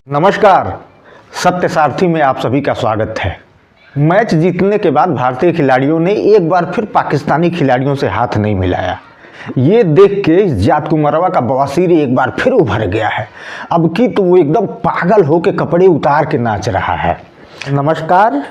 नमस्कार, सत्य सारथी में आप सभी का स्वागत है। मैच जीतने के बाद भारतीय खिलाड़ियों ने एक बार फिर पाकिस्तानी खिलाड़ियों से हाथ नहीं मिलाया। ये देख के जात कुमारवा का बवासीर एक बार फिर उभर गया है। अब की तो वो एकदम पागल होकर कपड़े उतार के नाच रहा है। नमस्कार,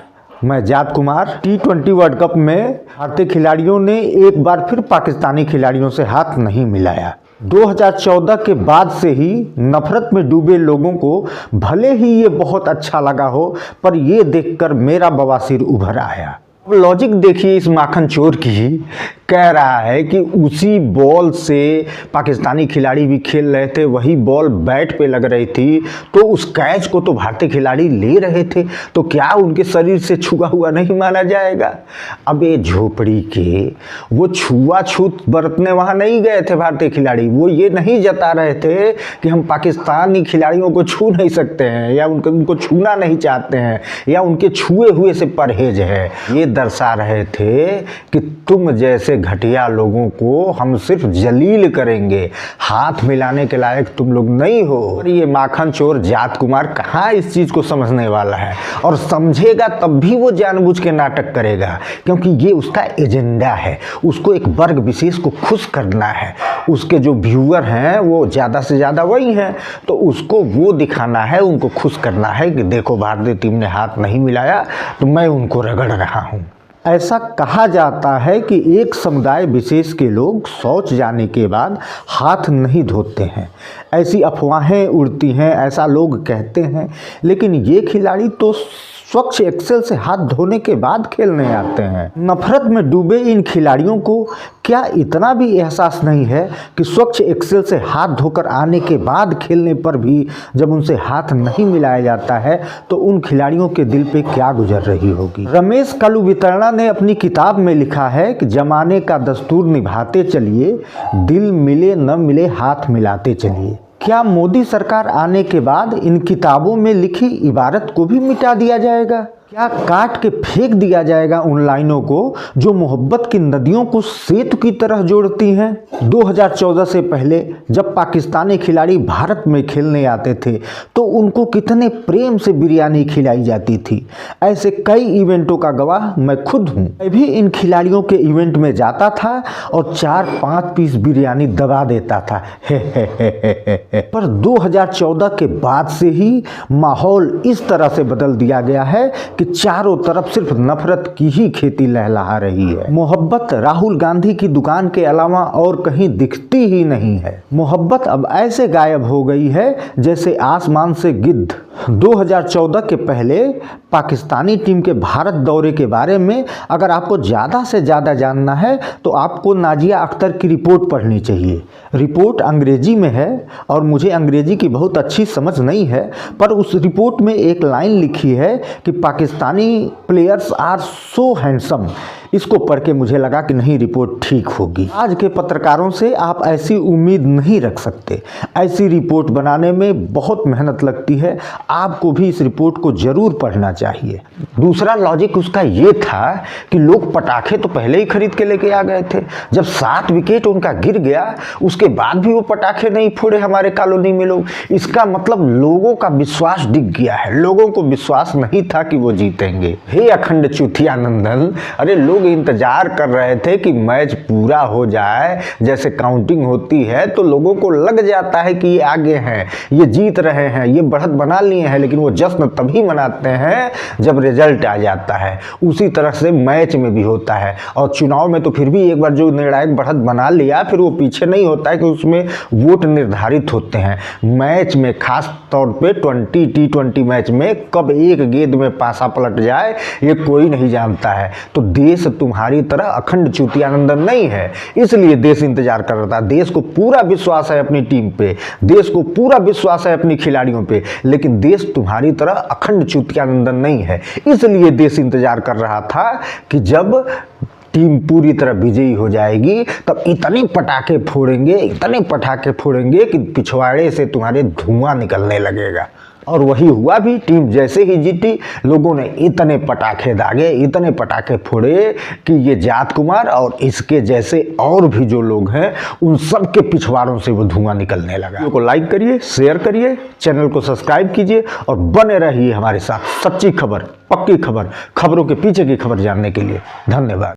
मैं जात कुमार। T20 वर्ल्ड कप में भारतीय खिलाड़ियों ने एक बार फिर पाकिस्तानी खिलाड़ियों से हाथ नहीं मिलाया। 2014 के बाद से ही नफरत में डूबे लोगों को भले ही ये बहुत अच्छा लगा हो, पर ये देखकर मेरा बवासीर उभर आया। अब लॉजिक देखिए इस माखन चोर की। कह रहा है कि उसी बॉल से पाकिस्तानी खिलाड़ी भी खेल रहे थे, वही बॉल बैट पे लग रही थी, तो उस कैच को तो भारतीय खिलाड़ी ले रहे थे, तो क्या उनके शरीर से छुआ हुआ नहीं माना जाएगा? अब ये झोपड़ी के वो छुआछूत बरतने वहाँ नहीं गए थे भारतीय खिलाड़ी। वो ये नहीं जता रहे थे कि हम पाकिस्तानी खिलाड़ियों को छू नहीं सकते हैं, या उनको छूना नहीं चाहते हैं, या उनके छुए हुए से परहेज है। ये दर्शा रहे थे कि तुम जैसे घटिया लोगों को हम सिर्फ जलील करेंगे, हाथ मिलाने के लायक तुम लोग नहीं हो। और ये माखन चोर जात कुमार कहाँ इस चीज को समझने वाला है, और समझेगा तब भी वो जानबूझ के नाटक करेगा, क्योंकि ये उसका एजेंडा है। उसको एक वर्ग विशेष को खुश करना है। उसके जो व्यूअर हैं वो ज़्यादा से ज़्यादा वही हैं, तो उसको वो दिखाना है, उनको खुश करना है कि देखो भारतीय टीम ने हाथ नहीं मिलाया तो मैं उनको रगड़ रहा हूँ। ऐसा कहा जाता है कि एक समुदाय विशेष के लोग शौच जाने के बाद हाथ नहीं धोते हैं। ऐसी अफवाहें उड़ती हैं, ऐसा लोग कहते हैं, लेकिन ये खिलाड़ी तो स्वच्छ एक्सेल से हाथ धोने के बाद खेलने आते हैं। नफरत में डूबे इन खिलाड़ियों को क्या इतना भी एहसास नहीं है कि स्वच्छ एक्सेल से हाथ धोकर आने के बाद खेलने पर भी जब उनसे हाथ नहीं मिलाया जाता है तो उन खिलाड़ियों के दिल पे क्या गुजर रही होगी? रमेश कलुवितरणा ने अपनी किताब में लिखा है कि जमाने का दस्तूर निभाते चलिए, दिल मिले न मिले हाथ मिलाते चलिए। क्या मोदी सरकार आने के बाद इन किताबों में लिखी इबारत को भी मिटा दिया जाएगा? क्या काट के फेंक दिया जाएगा उन लाइनों को जो मोहब्बत की नदियों को सेतु की तरह जोड़ती हैं? 2014 से पहले जब पाकिस्तानी खिलाड़ी भारत में खेलने आते थे तो उनको कितने प्रेम से बिरयानी खिलाई जाती थी। ऐसे कई इवेंटों का गवाह मैं खुद हूँ। मैं भी इन खिलाड़ियों के इवेंट में जाता था और 4-5 पीस बिरयानी दबा देता था। पर 2014 के बाद से ही माहौल इस तरह से बदल दिया गया है कि चारों तरफ सिर्फ नफरत की ही खेती लहलहा रही है। मोहब्बत राहुल गांधी की दुकान के अलावा और कहीं दिखती ही नहीं है। मोहब्बत अब ऐसे गायब हो गई है जैसे आसमान से गिद्ध। 2014 के पहले पाकिस्तानी टीम के भारत दौरे के बारे में अगर आपको ज़्यादा से ज़्यादा जानना है तो आपको नाजिया अख्तर की रिपोर्ट पढ़नी चाहिए। रिपोर्ट अंग्रेजी में है और मुझे अंग्रेजी की बहुत अच्छी समझ नहीं है, पर उस रिपोर्ट में एक लाइन लिखी है कि Pakistani players are so handsome. इसको पढ़ के मुझे लगा कि नहीं, रिपोर्ट ठीक होगी। आज के पत्रकारों से आप ऐसी उम्मीद नहीं रख सकते। ऐसी रिपोर्ट बनाने में बहुत मेहनत लगती है। आपको भी इस रिपोर्ट को जरूर पढ़ना चाहिए। दूसरा लॉजिक उसका ये था कि लोग पटाखे तो पहले ही खरीद के लेके आ गए थे। जब 7 विकेट उनका गिर गया उसके बाद भी वो पटाखे नहीं फोड़े हमारे कॉलोनी में लोग। इसका मतलब लोगों का विश्वास डिग गया है। लोगों को विश्वास नहीं था कि वो जीतेंगे। हे अखंड चुथिया नंदन, अरे लोग इंतजार कर रहे थे कि मैच पूरा हो जाए। जैसे काउंटिंग होती है तो लोगों को लग जाता है कि ये आगे हैं, ये जीत रहे हैं, ये बढ़त बना लिए हैं, लेकिन वो जश्न तभी मनाते हैं जब रिजल्ट आ जाता है। उसी तरह से मैच में भी होता है, और चुनाव में तो फिर भी एक बार जो निर्णायक बढ़त बना लिया फिर वो पीछे नहीं होता है कि उसमें वोट निर्धारित होते हैं। मैच में खास तौर पे T20 मैच में कब एक गेंद में पासा पलट जाए ये कोई नहीं जानता है। तो देश तुम्हारी तरह अखंड चुतियानंदन नहीं है, इसलिए देश इंतजार कर रहा था। देश को पूरा विश्वास है अपनी टीम पे, देश को पूरा विश्वास है अपनी खिलाड़ियों पे, लेकिन देश तुम्हारी तरह अखंड चुतियानंदन नहीं है। इसलिए देश इंतजार कर रहा था कि जब टीम पूरी तरह विजयी हो जाएगी तब इतने पटाखे फोड़ेंगे कि पिछवाड़े से तुम्हारे धुआं निकलने लगेगा। और वही हुआ भी। टीम जैसे ही जीती, लोगों ने इतने पटाखे दागे, इतने पटाखे फोड़े कि ये जाट कुमार और इसके जैसे और भी जो लोग हैं उन सब के पिछवाड़ों से वो धुआं निकलने लगा। वीडियो को लाइक करिए, शेयर करिए, चैनल को सब्सक्राइब कीजिए और बने रहिए हमारे साथ। सच्ची खबर, पक्की खबर, खबरों के पीछे की खबर जानने के लिए धन्यवाद।